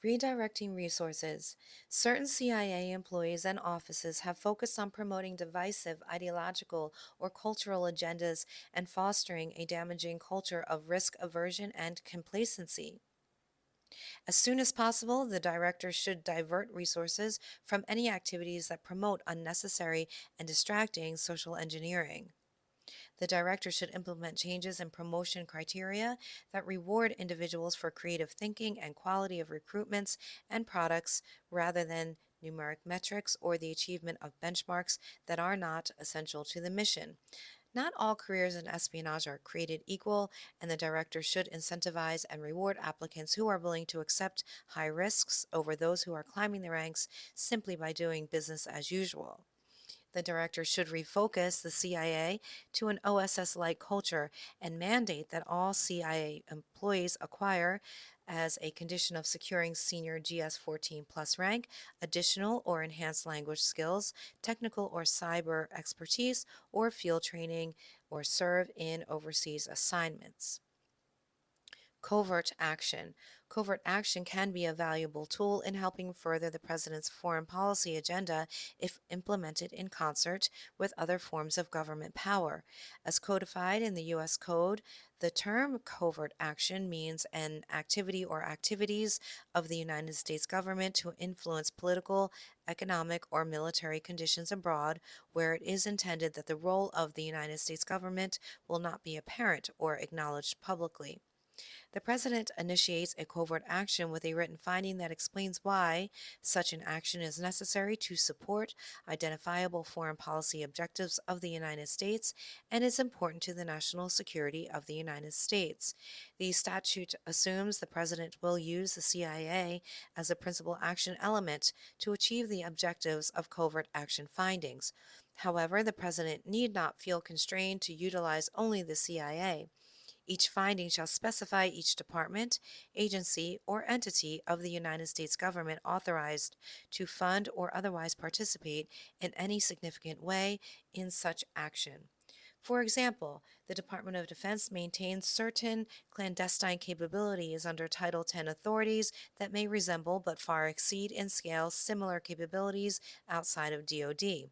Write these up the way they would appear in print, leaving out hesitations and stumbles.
Redirecting resources. Certain CIA employees and offices have focused on promoting divisive ideological or cultural agendas and fostering a damaging culture of risk aversion and complacency. As soon as possible, the director should divert resources from any activities that promote unnecessary and distracting social engineering. The director should implement changes in promotion criteria that reward individuals for creative thinking and quality of recruitments and products rather than numeric metrics or the achievement of benchmarks that are not essential to the mission. Not all careers in espionage are created equal, and the director should incentivize and reward applicants who are willing to accept high risks over those who are climbing the ranks simply by doing business as usual. The director should refocus the CIA to an OSS-like culture and mandate that all CIA employees acquire, as a condition of securing senior GS-14 plus rank, additional or enhanced language skills, technical or cyber expertise, or field training, or serve in overseas assignments. Covert action. Covert action can be a valuable tool in helping further the president's foreign policy agenda if implemented in concert with other forms of government power. As codified in the U.S. Code, the term covert action means an activity or activities of the United States government to influence political, economic, or military conditions abroad where it is intended that the role of the United States government will not be apparent or acknowledged publicly. The President initiates a covert action with a written finding that explains why such an action is necessary to support identifiable foreign policy objectives of the United States and is important to the national security of the United States. The statute assumes the President will use the CIA as a principal action element to achieve the objectives of covert action findings. However, the President need not feel constrained to utilize only the CIA. Each finding shall specify each department, agency, or entity of the United States government authorized to fund or otherwise participate in any significant way in such action. For example, the Department of Defense maintains certain clandestine capabilities under Title X authorities that may resemble but far exceed in scale similar capabilities outside of DoD.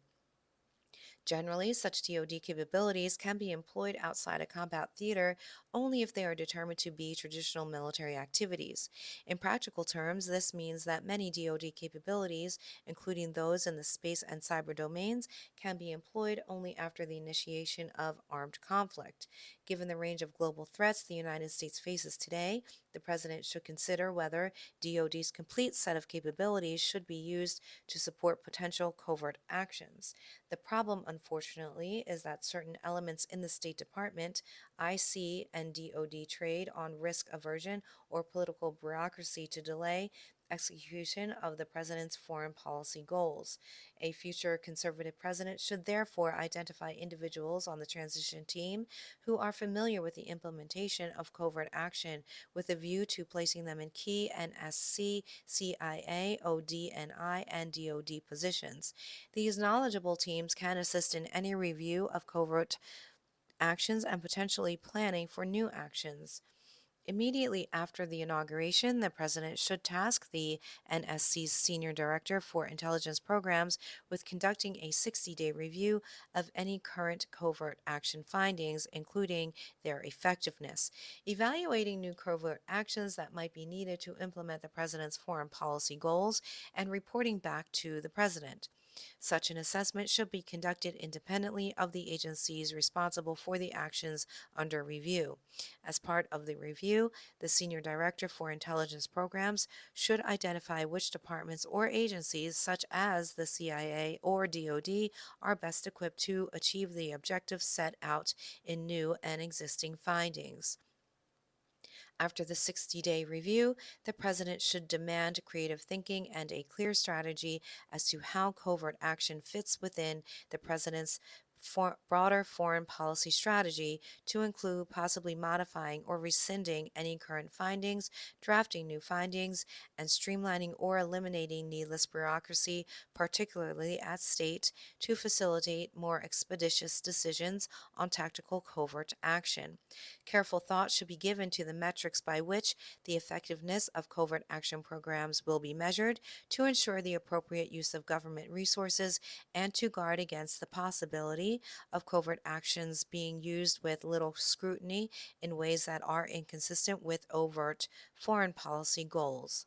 Generally, such DoD capabilities can be employed outside a combat theater only if they are determined to be traditional military activities. In practical terms, this means that many DoD capabilities, including those in the space and cyber domains, can be employed only after the initiation of armed conflict. Given the range of global threats the United States faces today, the President should consider whether DoD's complete set of capabilities should be used to support potential covert actions. The problem, unfortunately, is that certain elements in the State Department, IC, and DoD trade on risk aversion or political bureaucracy to delay execution of the president's foreign policy goals. A future conservative president should therefore identify individuals on the transition team who are familiar with the implementation of covert action with a view to placing them in key NSC, CIA, ODNI, and DoD positions. These knowledgeable teams can assist in any review of covert actions and potentially planning for new actions. Immediately after the inauguration, the President should task the NSC's Senior Director for Intelligence Programs with conducting a 60-day review of any current covert action findings, including their effectiveness, evaluating new covert actions that might be needed to implement the President's foreign policy goals, and reporting back to the President. Such an assessment should be conducted independently of the agencies responsible for the actions under review. As part of the review, the Senior Director for Intelligence Programs should identify which departments or agencies, such as the CIA or DoD, are best equipped to achieve the objectives set out in new and existing findings. After the 60-day review, the President should demand creative thinking and a clear strategy as to how covert action fits within the President's broader foreign policy strategy to include possibly modifying or rescinding any current findings, drafting new findings, and streamlining or eliminating needless bureaucracy, particularly at state, to facilitate more expeditious decisions on tactical covert action. Careful thought should be given to the metrics by which the effectiveness of covert action programs will be measured to ensure the appropriate use of government resources and to guard against the possibility of covert actions being used with little scrutiny in ways that are inconsistent with overt foreign policy goals.